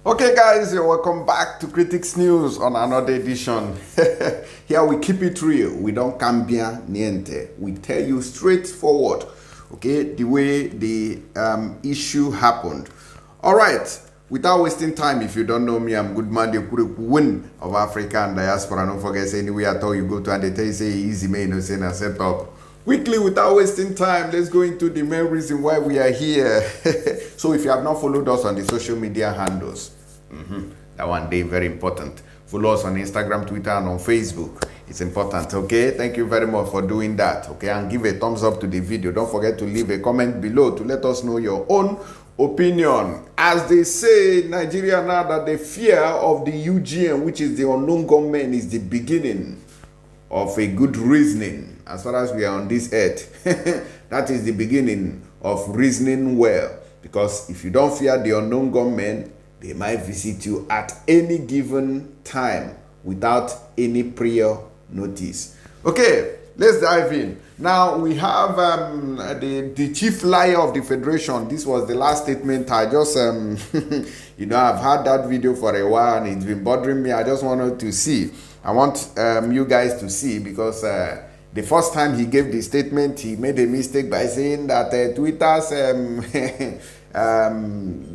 Okay guys, you're welcome back to Critics News on another edition. Here we keep it real. We don't cambia niente. We tell you straightforward, okay, the way the issue happened. All right, without wasting time, if you don't know me, I'm Gunmen, the win of Africa and diaspora. Don't forget, anywhere at all you go to and they tell you say easy man, no say na set up. Quickly, without wasting time, let's go into the main reason why we are here. So if you have not followed us on the social media handles, that one day very important. Follow us on Instagram, Twitter, and on Facebook. It's important, okay? Thank you very much for doing that, okay? And give a thumbs up to the video. Don't forget to leave a comment below to let us know your own opinion. As they say in Nigeria now, that the fear of the UGM, which is the unknown gunmen, is the beginning of a good reasoning. As far as we are on this earth, that is the beginning of reasoning well. Because if you don't fear the unknown gunmen, they might visit you at any given time without any prior notice. Okay, let's dive in. Now we have the chief liar of the Federation. This was the last statement. I just, you know, I've had that video for a while and it's been bothering me. I just wanted to see. I want you guys to see because the first time he gave the statement, he made a mistake by saying that Twitter's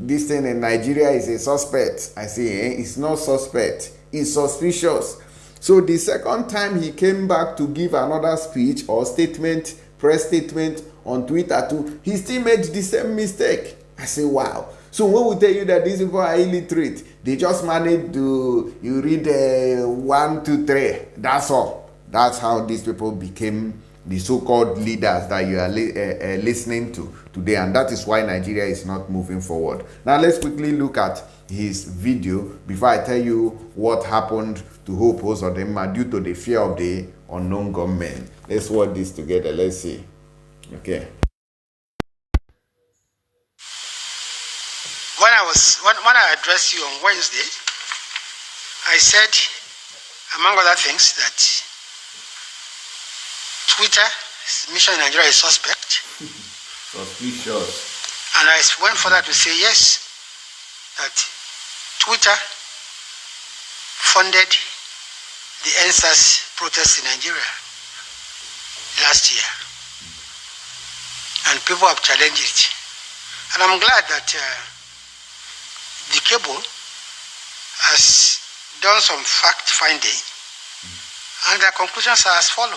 this thing in Nigeria is a suspect. I say it's not suspect, it's suspicious. So the second time he came back to give another speech or statement, press statement on Twitter too, he still made the same mistake. I say wow. So when we tell you that these people are illiterate, they just manage to, you read 1, 2, 3, that's all. That's how these people became the so-called leaders that you are listening to today, and that is why Nigeria is not moving forward. Now let's quickly look at his video before I tell you what happened to Hope Uzodinma due to the fear of the unknown gunmen. Let's watch this together. Let's see. Okay. When I addressed you on Wednesday, I said, among other things, that Twitter's mission in Nigeria is suspect. Suspicious. And I went further to say yes, that Twitter funded the NSAS protests in Nigeria last year. And people have challenged it. And I'm glad that the cable has done some fact finding, and their conclusions are as follows.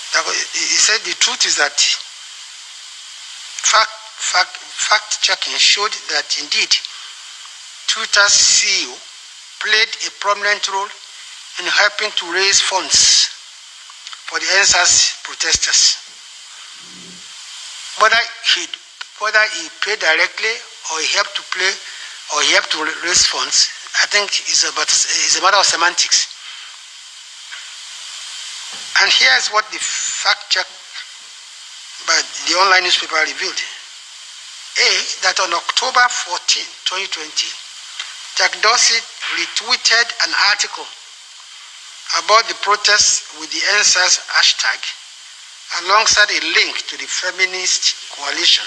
He said the truth is that fact checking showed that indeed Twitter's CEO played a prominent role in helping to raise funds for the NSAS protesters. Whether he paid directly or he helped to play or he helped to raise funds, I think is a matter of semantics. And here's what the fact check by the online newspaper revealed. A, that on October 14, 2020, Jack Dorsey retweeted an article about the protests with the NSAS hashtag alongside a link to the Feminist Coalition,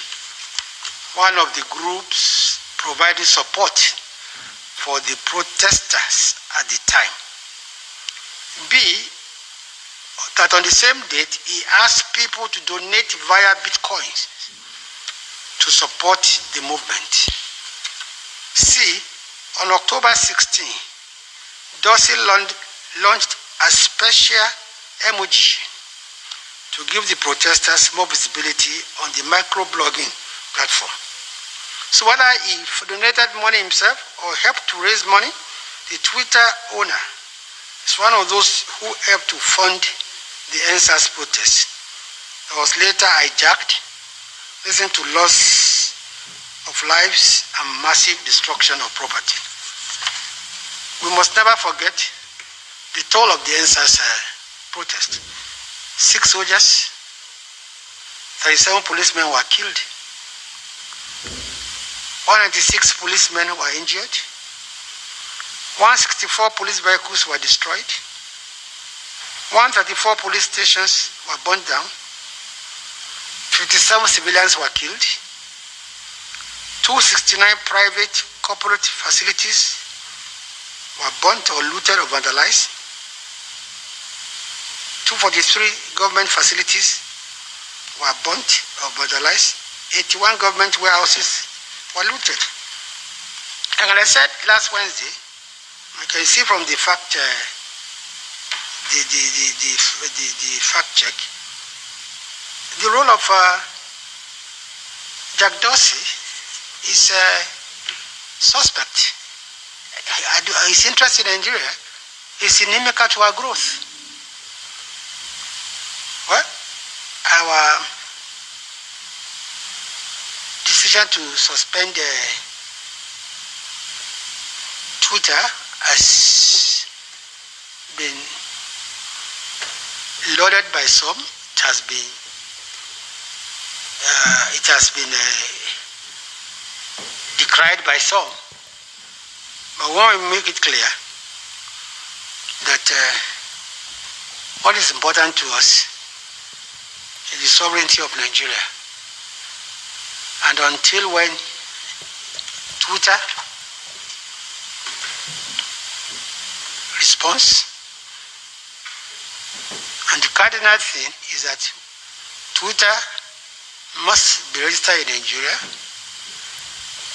one of the groups providing support for the protesters at the time. B, that on the same date, he asked people to donate via Bitcoins to support the movement. C, on October 16, Dorsey launched a special emoji to give the protesters more visibility on the microblogging platform. So whether he donated money himself or helped to raise money, the Twitter owner is one of those who helped to fund the NSAS protest. It was later hijacked, leading to loss of lives and massive destruction of property. We must never forget the toll of the NSAS protest. 6 soldiers, 37 policemen were killed. 196 policemen were injured. 164 police vehicles were destroyed. 134 police stations were burned down. 57 civilians were killed. 269 private corporate facilities were burnt or looted or vandalized. 243 government facilities were burnt or vandalized. 81 government warehouses were looted. And as I said last Wednesday, you can see from the fact the fact check, the role of Jack Dorsey is suspect. His interest in Nigeria is inimical to our growth. Well, our decision to suspend Twitter has been lauded by some. It has been decried by some. But we want to make it clear that what is important to us is the sovereignty of Nigeria. And until when Twitter responds, and the cardinal thing is that Twitter must be registered in Nigeria,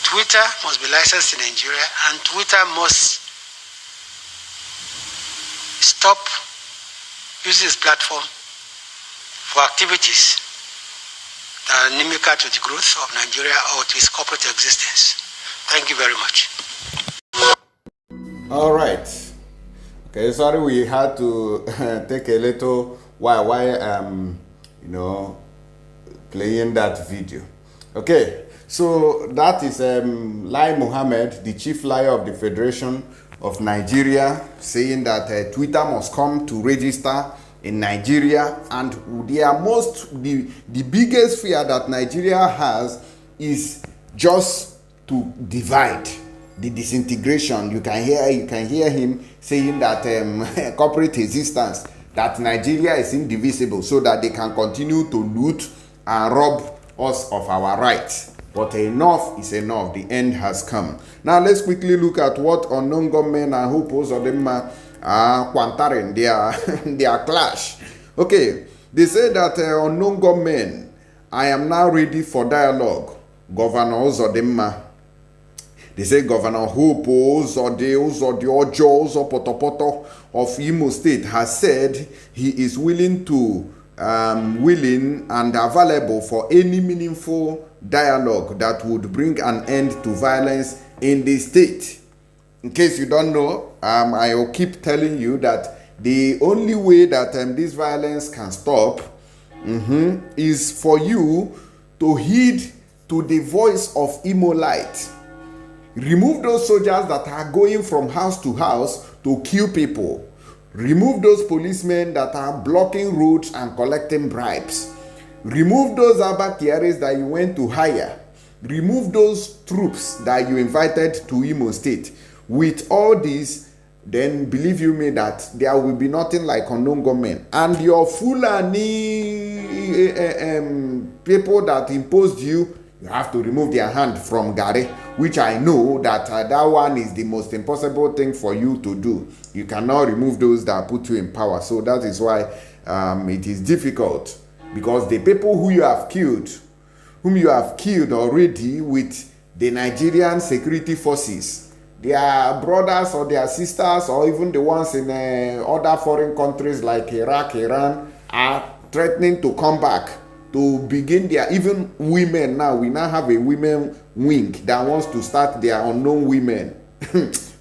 Twitter must be licensed in Nigeria, and Twitter must stop using its platform for activities that are inimical to the growth of Nigeria or to its corporate existence. Thank you very much. All right. Okay, sorry we had to take a little while playing that video. Okay, so that is Lai Mohammed, the chief liar of the Federation of Nigeria, saying that Twitter must come to register in Nigeria, and the biggest fear that Nigeria has is just to divide, the disintegration. You can hear him saying that corporate existence, that Nigeria is indivisible, so that they can continue to loot and rob us of our rights. But enough is enough. The end has come. Now let's quickly look at what unknown gunmen and who Uzodinma are quantering their clash. Okay, they say that unknown gunmen, I am now ready for dialogue. Governor Uzodinma. They say Governor Hope Ojo Potopoto of Imo State has said he is willing and available for any meaningful dialogue that would bring an end to violence in the state. In case you don't know, I will keep telling you that the only way that this violence can stop is for you to heed to the voice of Imo Light. Remove those soldiers that are going from house to house to kill people. Remove those policemen that are blocking roads and collecting bribes. Remove those abattoirs that you went to hire. Remove those troops that you invited to Imo State. With all this, then believe you me that there will be nothing like unknown gunmen. And your Fulani people that imposed you have to remove their hand from Gare, which I know that that one is the most impossible thing for you to do. You cannot remove those that put you in power. So that is why it is difficult, because the people whom you have killed already with the Nigerian security forces, their brothers or their sisters, or even the ones in other foreign countries like Iraq, Iran, are threatening to come back to begin their, even women now, we now have a women wing that wants to start their unknown women.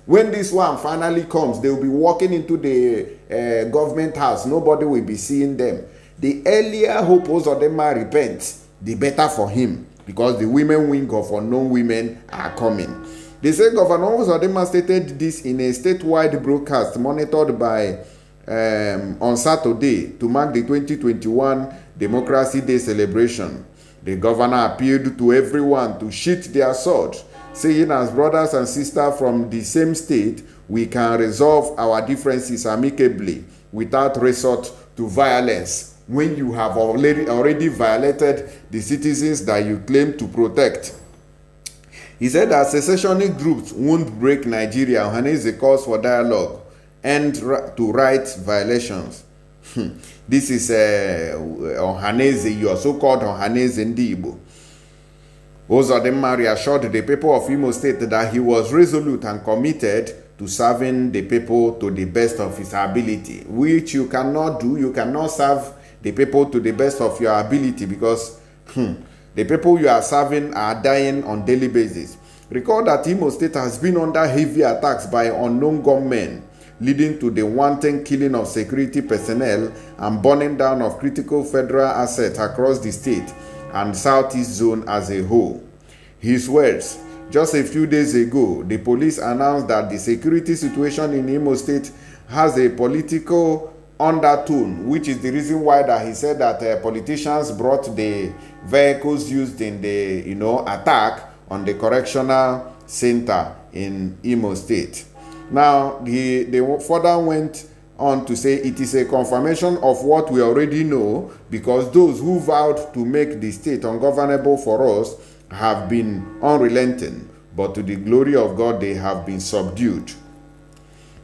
When this one finally comes, they will be walking into the government house. Nobody will be seeing them. The earlier Hope Uzodinma repents, the better for him, because the women wing of unknown women are coming. They say Governor Uzodinma stated this in a statewide broadcast monitored by on Saturday to mark the 2021 Democracy Day celebration. The governor appealed to everyone to sheath their swords, saying, as brothers and sisters from the same state, we can resolve our differences amicably without resort to violence when you have already violated the citizens that you claim to protect. He said that secessionist groups won't break Nigeria. Ohanaeze calls for dialogue and to right violations. This is Ohanaeze, your so-called Ohanaeze Ndi Igbo. Uzodinma reassured the people of Imo State that he was resolute and committed to serving the people to the best of his ability, which you cannot do. You cannot serve the people to the best of your ability because the people you are serving are dying on daily basis. Recall that Imo State has been under heavy attacks by unknown gunmen, leading to the wanton killing of security personnel and burning down of critical federal assets across the state and southeast zone as a whole. His words: just a few days ago, the police announced that the security situation in Imo State has a political undertone, which is the reason why that he said that politicians brought the vehicles used in the attack on the correctional center in Imo State. Now, they further went on to say it is a confirmation of what we already know, because those who vowed to make the state ungovernable for us have been unrelenting, but to the glory of God they have been subdued.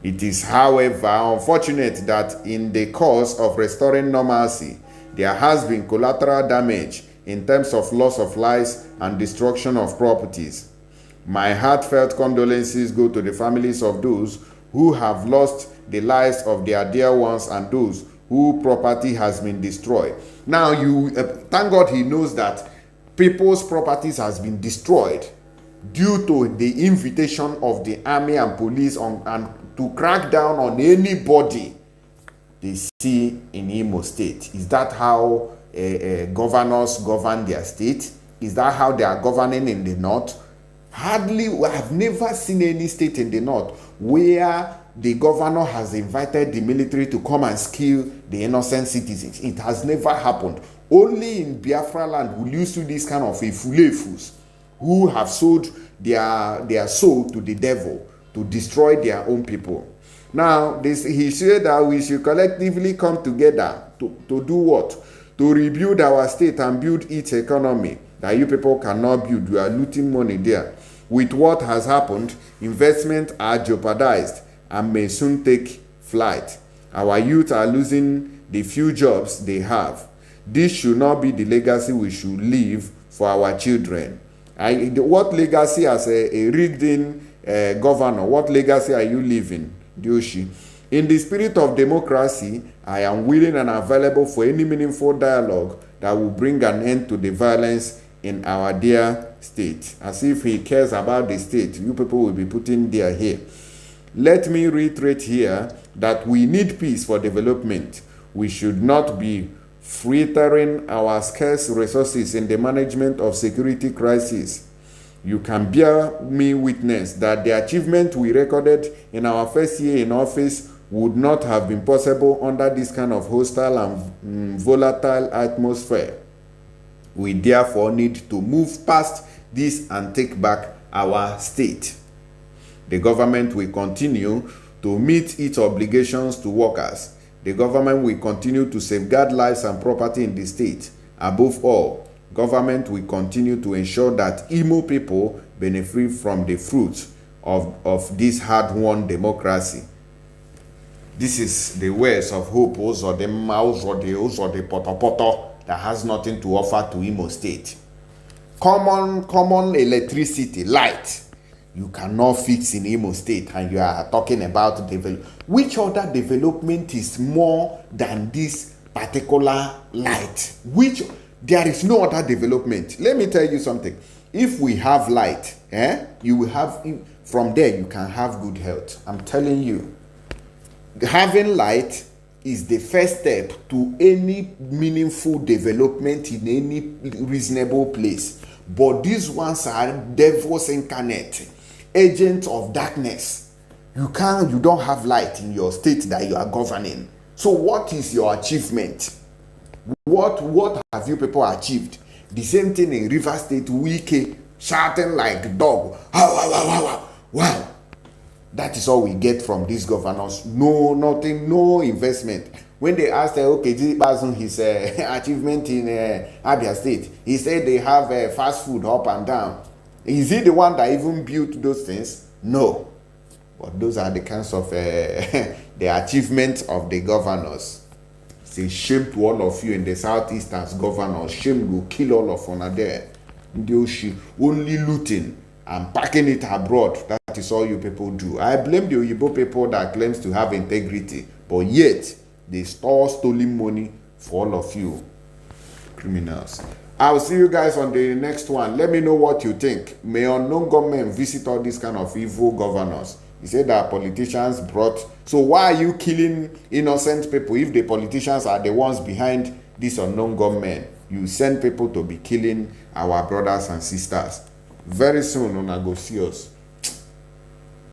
It is, however, unfortunate that in the course of restoring normalcy, there has been collateral damage in terms of loss of lives and destruction of properties. My heartfelt condolences go to the families of those who have lost the lives of their dear ones and those whose property has been destroyed. Now, thank God he knows that people's properties has been destroyed due to the invitation of the army and police and to crack down on anybody they see in Imo State. Is that how governors govern their state? Is that how they are governing in the north? Hardly, I have never seen any state in the north where the governor has invited the military to come and kill the innocent citizens. It has never happened. Only in Biafra land will you see this kind of efulefus who have sold their soul to the devil to destroy their own people. Now, he said that we should collectively come together to do what? To rebuild our state and build its economy that you people cannot build. You are looting money there. With what has happened, investments are jeopardized and may soon take flight. Our youth are losing the few jobs they have. This should not be the legacy we should leave for our children. What legacy as a rigged-in governor, what legacy are you leaving, Dioshi? In the spirit of democracy, I am willing and available for any meaningful dialogue that will bring an end to the violence in our dear state. As if he cares about the state, you people will be putting there here. Let me reiterate here that we need peace for development. We should not be frittering our scarce resources in the management of security crisis. You can bear me witness that the achievement we recorded in our first year in office would not have been possible under this kind of hostile and volatile atmosphere. We therefore need to move past this and take back our state. The government will continue to meet its obligations to workers. The government will continue to safeguard lives and property in the state. Above all, government will continue to ensure that Imo people benefit from the fruits of this hard-won democracy. This is the words of Hope Uzodinma, Uzodi Potopoto, that has nothing to offer to Imo State. Common electricity, light, you cannot fix in Imo State, and you are talking about development. Which other development is more than this particular light? There is no other development. Let me tell you something. If we have light, you will have, from there you can have good health. I'm telling you. Having light is the first step to any meaningful development in any reasonable place. But these ones are devils incarnate, agents of darkness. You don't have light in your state that you are governing. So what is your achievement? What have you people achieved? The same thing in River State, Wike, shouting like dog. Wow. That is all we get from these governors. No, nothing, no investment. When they asked, okay, this person his achievement in Abia State, he said they have fast food up and down. Is he the one that even built those things? No. But those are the kinds of the achievements of the governors. It's a shame to all of you in the southeast as governors. Shame will kill all of una there. Only looting and packing it abroad. That is all you people do. I blame the Oyibo people that claims to have integrity, but yet they store stolen money for all of you criminals. I'll see you guys on the next one. Let me know what you think. May unknown gunmen visit all these kind of evil governors. He said that politicians brought... So why are you killing innocent people if the politicians are the ones behind these unknown gunmen? You send people to be killing our brothers and sisters. Very soon, una go see us.